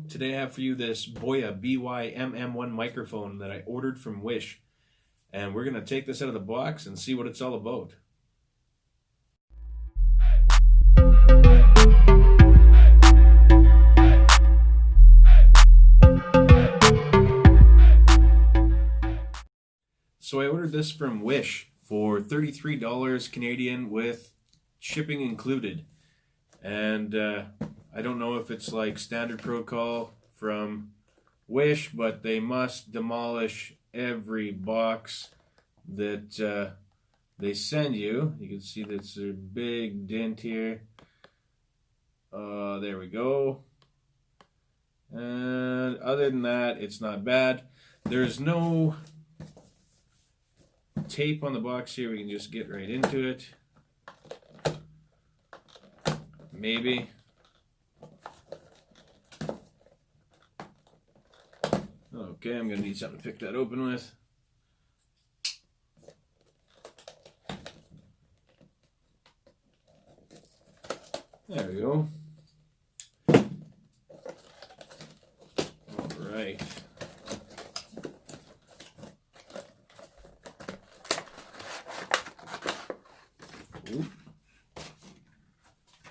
Today I have for you this Boya BY-MM1 microphone that I ordered from Wish, and we're going to take this out of the box and see what it's all about. So I ordered this from Wish for $33 Canadian with shipping included, and I don't know if it's like standard protocol from Wish, but they must demolish every box that they send you. You can see that's a big dent here. There we go. And other than that, it's not bad. There's no tape on the box here. We can just get right into it. Maybe. Okay, I'm going to need something to pick that open with. There we go. All right. Oop.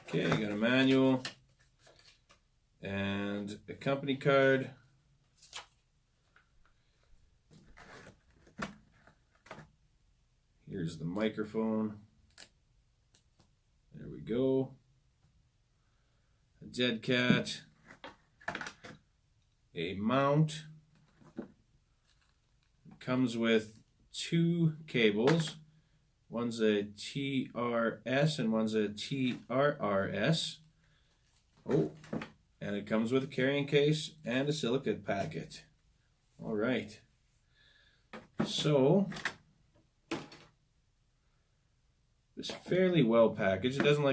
Okay, got a manual and a company card. Here's the microphone. There we go. A dead cat. A mount. It comes with two cables. One's a TRS and one's a TRRS. Oh, and it comes with a carrying case and a silicate packet. All right. So it's fairly well packaged. It doesn't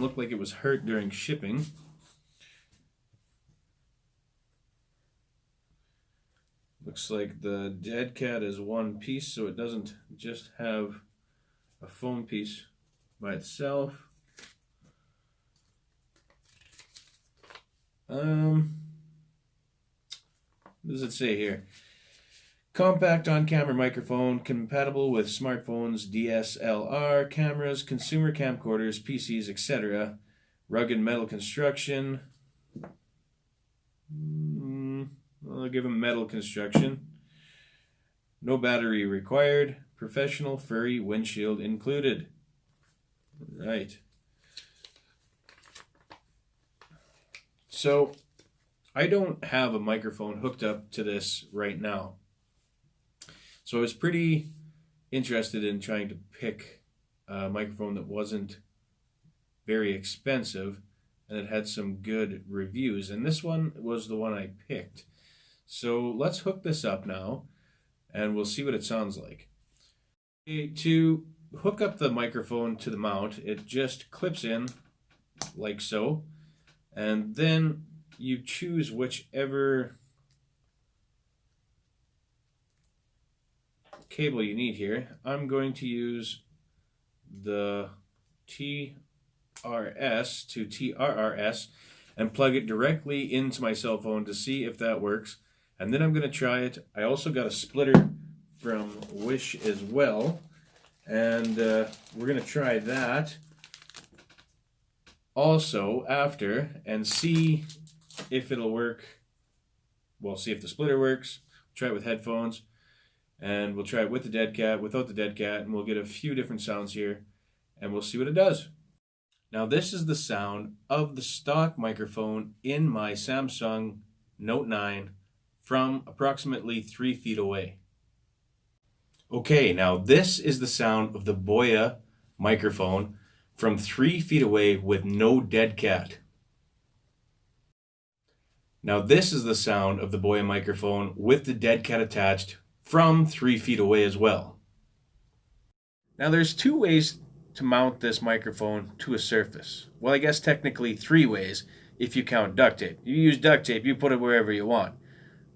look like it was hurt during shipping. Looks like the dead cat is one piece, so it doesn't just have a foam piece by itself. What does it say here? Compact on-camera microphone, compatible with smartphones, DSLR cameras, consumer camcorders, PCs, etc. Rugged metal construction. I'll give them metal construction. No battery required. Professional furry windshield included. Right. So, I don't have a microphone hooked up to this right now. So I was pretty interested in trying to pick a microphone that wasn't very expensive and it had some good reviews. And this one was the one I picked. So let's hook this up now and we'll see what it sounds like. To hook up the microphone to the mount, it just clips in like so. And then you choose whichever cable you need here. I'm going to use the TRS to TRRS and plug it directly into my cell phone to see if that works. And then I'm going to try it. I also got a splitter from Wish as well. And we're going to try that also after and see if it'll work. Well, see if the splitter works. Try it with headphones. And we'll try it with the dead cat, without the dead cat, and we'll get a few different sounds here, and we'll see what it does. Now this is the sound of the stock microphone in my Samsung Note 9 from approximately 3 feet away. Okay, now this is the sound of the Boya microphone from 3 feet away with no dead cat. Now this is the sound of the Boya microphone with the dead cat attached from 3 feet away as well. Now there's two ways to mount this microphone to a surface. Well, I guess technically 3 ways if you count duct tape. You use duct tape, you put it wherever you want.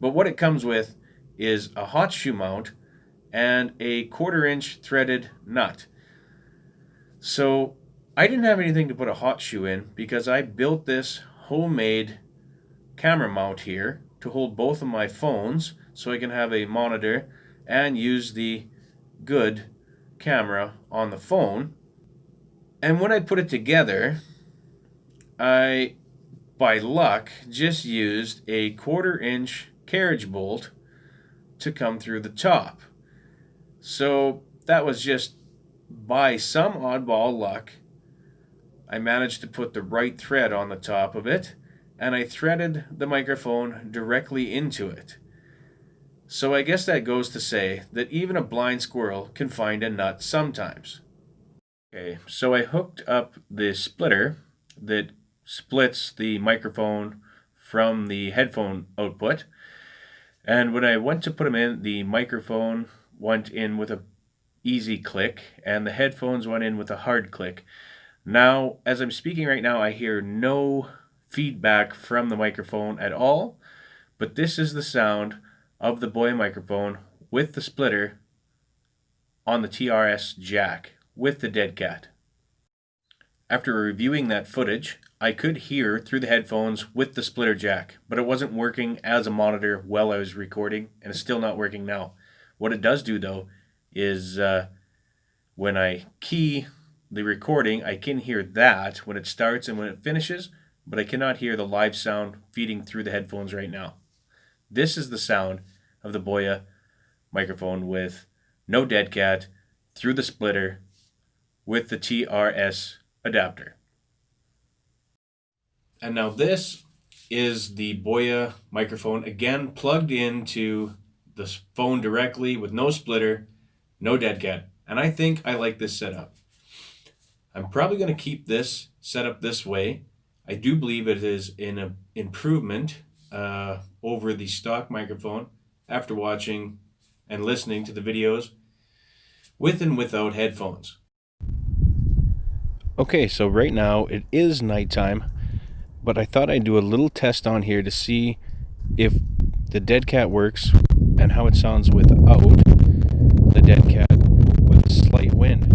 But what it comes with is a hot shoe mount and a 1/4 inch threaded nut. So I didn't have anything to put a hot shoe in because I built this homemade camera mount here to hold both of my phones so I can have a monitor and use the good camera on the phone. And when I put it together, I, by luck, just used a 1/4-inch carriage bolt to come through the top. So that was just by some oddball luck. I managed to put the right thread on the top of it, and I threaded the microphone directly into it. So I guess that goes to say that even a blind squirrel can find a nut sometimes. Okay, so I hooked up the splitter that splits the microphone from the headphone output, and when I went to put them in, the microphone went in with a easy click and the headphones went in with a hard click. Now, as I'm speaking right now, I hear no feedback from the microphone at all, but this is the sound of the Boya microphone with the splitter on the TRS jack with the dead cat. After reviewing that footage, I could hear through the headphones with the splitter jack, but it wasn't working as a monitor while I was recording, and it's still not working now. What it does do, though, is when I key the recording, I can hear that when it starts and when it finishes, but I cannot hear the live sound feeding through the headphones right now. This is the sound of the Boya microphone with no dead cat through the splitter with the TRS adapter. And now this is the Boya microphone, again plugged into the phone directly with no splitter, no dead cat. And I think I like this setup. I'm probably going to keep this set up this way. I do believe it is an improvement over the stock microphone after watching and listening to the videos with and without headphones. Okay, so right now it is nighttime, but I thought I'd do a little test on here to see if the dead cat works and how it sounds without the dead cat with a slight wind.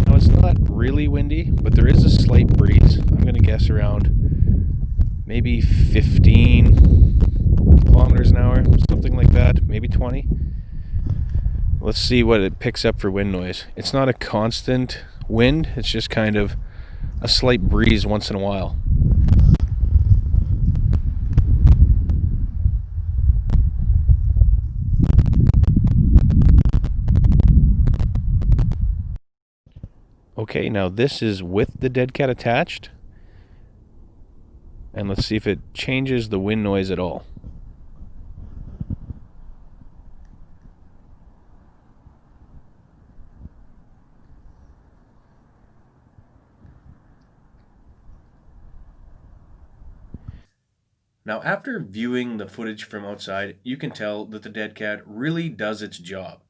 Now it's not really windy, but there is a slight breeze. I'm going to guess around maybe 15 kilometers an hour, something like that, maybe 20. Let's see what it picks up for wind noise. It's not a constant wind, it's just kind of a slight breeze once in a while. Okay, now this is with the dead cat attached, and let's see if it changes the wind noise at all. Now, after viewing the footage from outside, you can tell that the dead cat really does its job.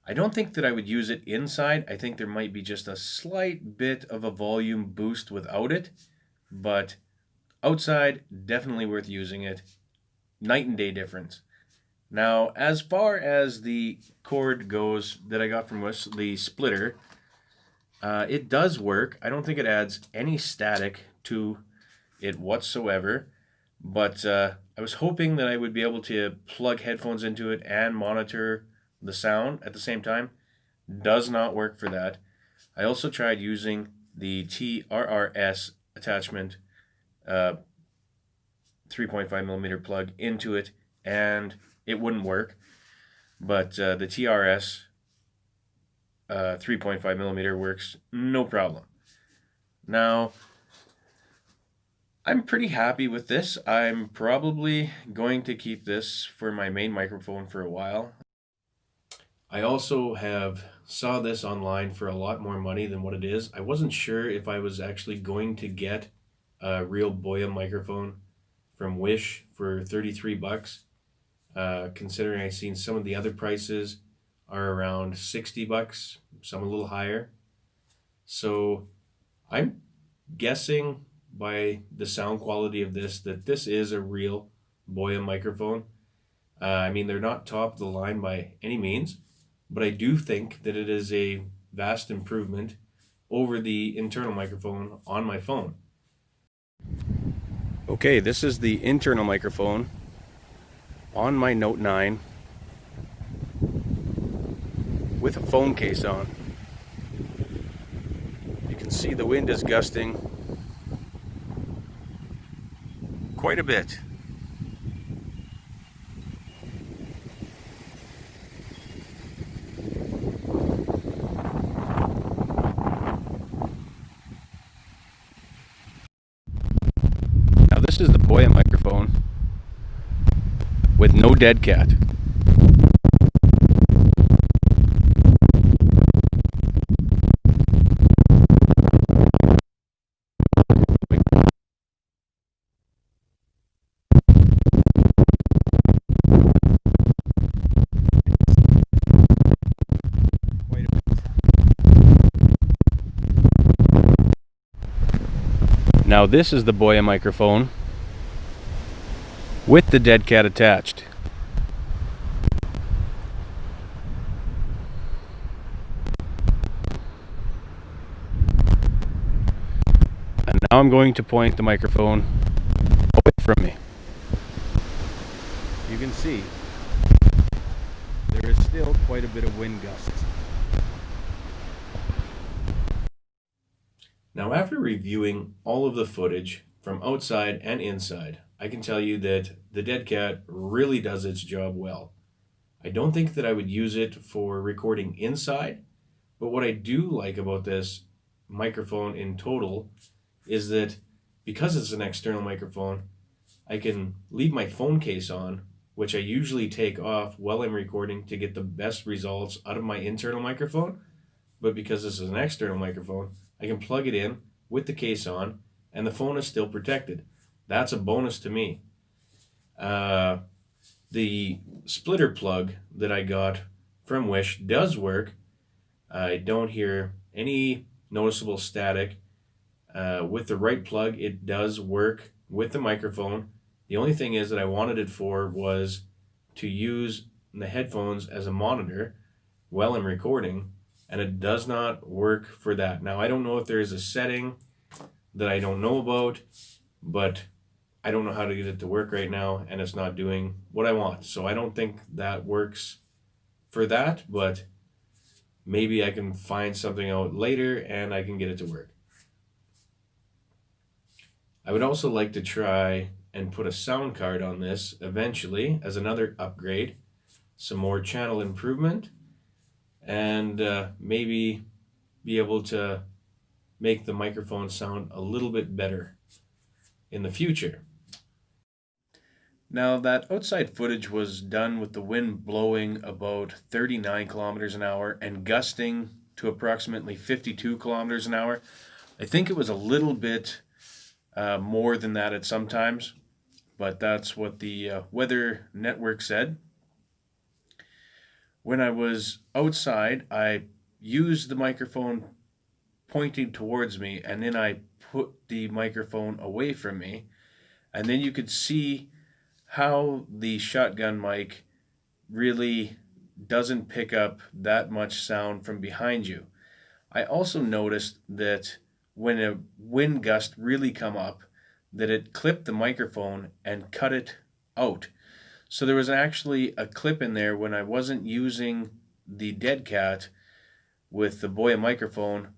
I don't think that I would use it inside. I think there might be just a slight bit of a volume boost without it, but outside, definitely worth using it. Night and day difference. Now, as far as the cord goes that I got from the splitter, it does work. I don't think it adds any static to it whatsoever. But I was hoping that I would be able to plug headphones into it and monitor the sound at the same time. Does not work for that. I also tried using the TRRS attachment 3.5mm plug into it, and it wouldn't work. But the TRS 3.5mm works no problem. Now, I'm pretty happy with this. I'm probably going to keep this for my main microphone for a while. I also saw this online for a lot more money than what it is. I wasn't sure if I was actually going to get a real Boya microphone from Wish for 33 bucks. Considering I've seen some of the other prices are around 60 bucks, some a little higher. So I'm guessing by the sound quality of this that this is a real Boya microphone. I mean, they're not top of the line by any means, but I do think that it is a vast improvement over the internal microphone on my phone. Okay, this is the internal microphone on my Note 9 with a phone case on. You can see the wind is gusting quite a bit. Now this is the Boya microphone with no dead cat. Now this is the Boya microphone with the dead cat attached. And now I'm going to point the microphone away from me. You can see there is still quite a bit of wind gusts. Now, after reviewing all of the footage from outside and inside, I can tell you that the dead cat really does its job well. I don't think that I would use it for recording inside, but what I do like about this microphone in total is that because it's an external microphone, I can leave my phone case on, which I usually take off while I'm recording to get the best results out of my internal microphone. But because this is an external microphone, I can plug it in with the case on and the phone is still protected. That's a bonus to me. The splitter plug that I got from Wish does work. I don't hear any noticeable static. With the right plug, it does work with the microphone. The only thing is that I wanted it for was to use the headphones as a monitor while I'm recording, and it does not work for that. Now, I don't know if there is a setting that I don't know about, but I don't know how to get it to work right now, and it's not doing what I want. So I don't think that works for that, but maybe I can find something out later and I can get it to work. I would also like to try and put a sound card on this eventually as another upgrade, some more channel improvement, and maybe be able to make the microphone sound a little bit better in the future. Now, that outside footage was done with the wind blowing about 39 kilometers an hour and gusting to approximately 52 kilometers an hour. I think it was a little bit more than that at some times, but that's what the weather network said. When I was outside, I used the microphone pointing towards me, and then I put the microphone away from me, and then you could see how the shotgun mic really doesn't pick up that much sound from behind you. I also noticed that when a wind gust really come up, that it clipped the microphone and cut it out. So there was actually a clip in there when I wasn't using the dead cat with the Boya microphone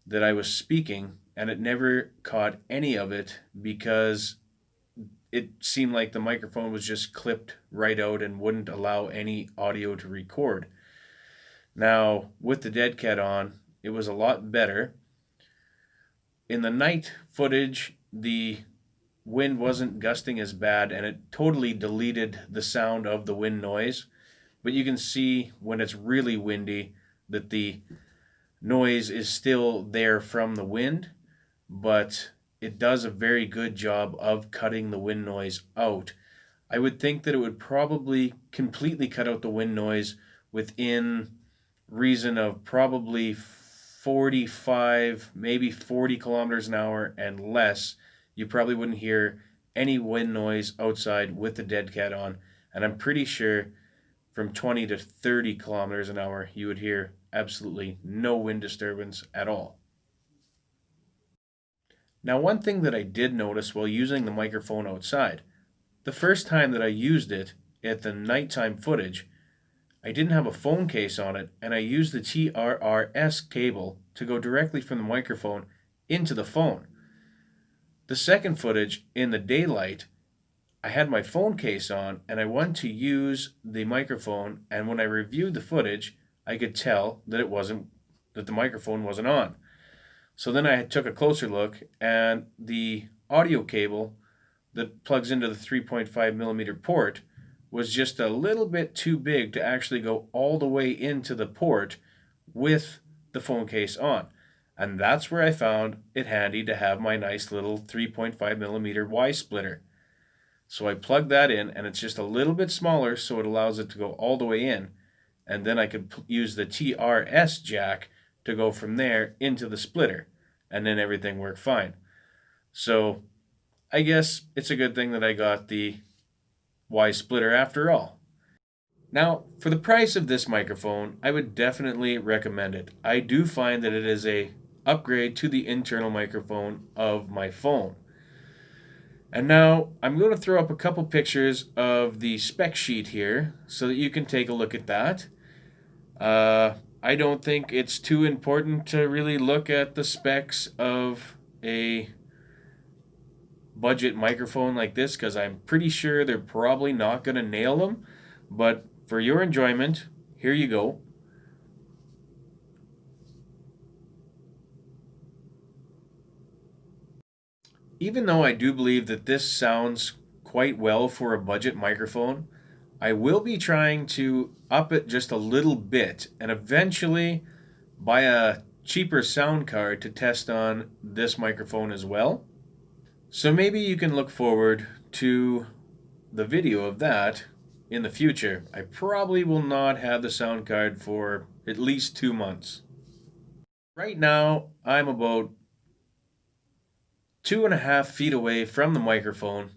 that I was speaking, and it never caught any of it because it seemed like the microphone was just clipped right out and wouldn't allow any audio to record. Now, with the dead cat on, it was a lot better. In the night footage, the wind wasn't gusting as bad and it totally deleted the sound of the wind noise. But you can see when it's really windy that the noise is still there from the wind, but it does a very good job of cutting the wind noise out. I would think that it would probably completely cut out the wind noise within reason of probably 45, maybe 40 kilometers an hour and less. You probably wouldn't hear any wind noise outside with the dead cat on. And I'm pretty sure from 20 to 30 kilometers an hour, you would hear absolutely no wind disturbance at all. Now, one thing that I did notice while using the microphone outside, the first time that I used it at the nighttime footage, I didn't have a phone case on it, and I used the TRRS cable to go directly from the microphone into the phone. The second footage, in the daylight, I had my phone case on, and I wanted to use the microphone, and when I reviewed the footage, I could tell that the microphone wasn't on. So then I took a closer look, and the audio cable that plugs into the 3.5 millimeter port was just a little bit too big to actually go all the way into the port with the phone case on. And that's where I found it handy to have my nice little 3.5 millimeter Y splitter. So I plugged that in, and it's just a little bit smaller, so it allows it to go all the way in. And then I could use the TRS jack to go from there into the splitter, and then everything worked fine. So I guess it's a good thing that I got the Y splitter after all. Now, for the price of this microphone, I would definitely recommend it. I do find that it is a upgrade to the internal microphone of my phone. And now I'm going to throw up a couple pictures of the spec sheet here so that you can take a look at that. I don't think it's too important to really look at the specs of a budget microphone like this, because I'm pretty sure they're probably not going to nail them. But for your enjoyment, here you go. Even though I do believe that this sounds quite well for a budget microphone, I will be trying to up it just a little bit and eventually buy a cheaper sound card to test on this microphone as well. So maybe you can look forward to the video of that in the future. I probably will not have the sound card for at least 2 months. Right now, I'm about 2.5 feet away from the microphone.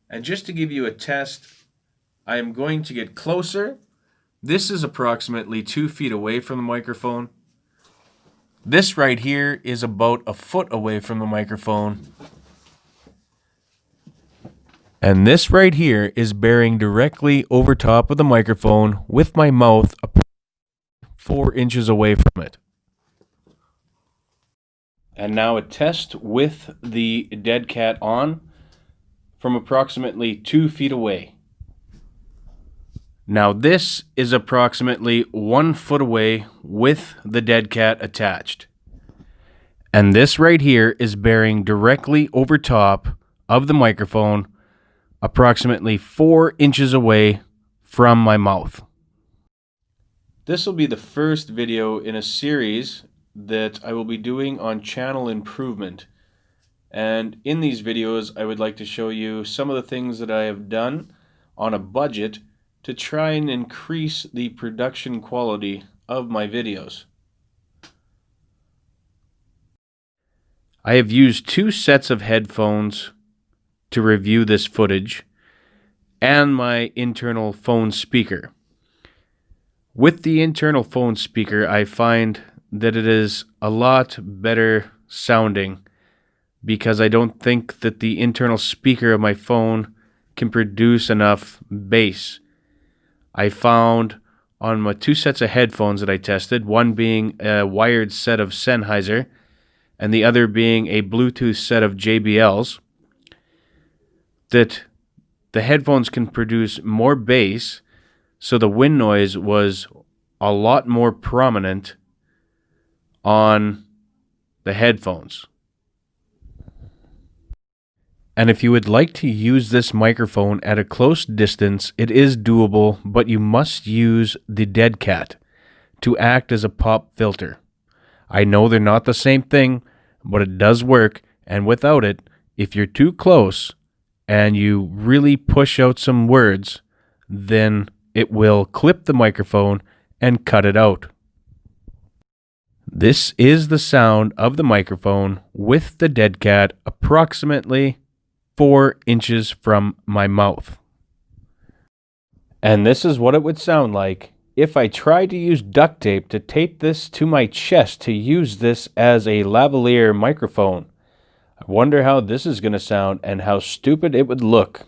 And just to give you a test, I am going to get closer. This is approximately 2 feet away from the microphone. This right here is about a foot away from the microphone. And this right here is bearing directly over top of the microphone with my mouth 4 inches away from it. And now a test with the dead cat on from approximately 2 feet away. Now this is approximately 1 foot away with the dead cat attached. And this right here is bearing directly over top of the microphone, approximately 4 inches away from my mouth. This will be the first video in a series that I will be doing on channel improvement. And in these videos, I would like to show you some of the things that I have done on a budget to try and increase the production quality of my videos. I have used 2 sets of headphones to review this footage and my internal phone speaker. With the internal phone speaker, I find that it is a lot better sounding because I don't think that the internal speaker of my phone can produce enough bass. I found on my 2 sets of headphones that I tested, one being a wired set of Sennheiser and the other being a Bluetooth set of JBLs, that the headphones can produce more bass, so the wind noise was a lot more prominent on the headphones. And if you would like to use this microphone at a close distance, it is doable, but you must use the dead cat to act as a pop filter. I know they're not the same thing, but it does work, and without it, if you're too close and you really push out some words, then it will clip the microphone and cut it out. This is the sound of the microphone with the dead cat approximately 4 inches from my mouth. And this is what it would sound like if I tried to use duct tape to tape this to my chest to use this as a lavalier microphone. I wonder how this is going to sound and how stupid it would look.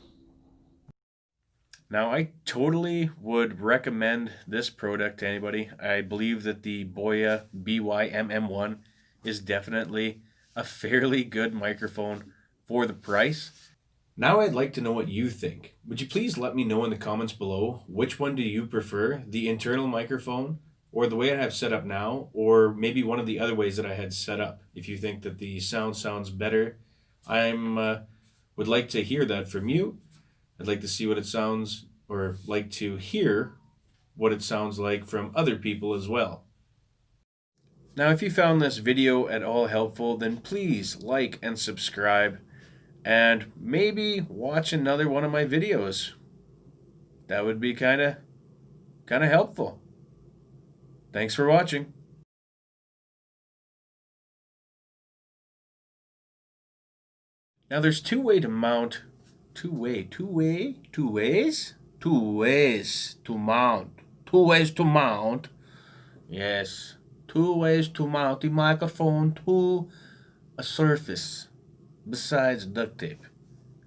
Now, I totally would recommend this product to anybody. I believe that the Boya BY-MM1 is definitely a fairly good microphone for the price. Now I'd like to know what you think. Would you please let me know in the comments below, which one do you prefer, the internal microphone or the way I have set up now, or maybe one of the other ways that I had set up? If you think that the sound sounds better, would like to hear that from you. I'd like to see what it sounds, or like to hear what it sounds like from other people as well. Now, if you found this video at all helpful, then please like and subscribe, and maybe watch another one of my videos. That would be kind of helpful. Thanks for watching. Now, there's two ways to mount two ways to mount. Yes, two ways to mount the microphone to a surface besides duct tape.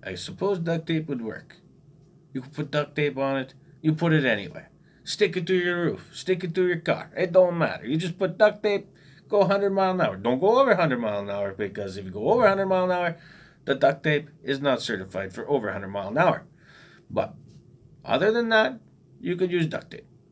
I suppose duct tape would work. You can put duct tape on it. You put it anywhere. Stick it to your roof. Stick it to your car. It don't matter. You just put duct tape. Go 100 miles an hour. Don't go over 100 miles an hour, because if you go over 100 miles an hour, the duct tape is not certified for over 100 miles an hour. But other than that, you could use duct tape.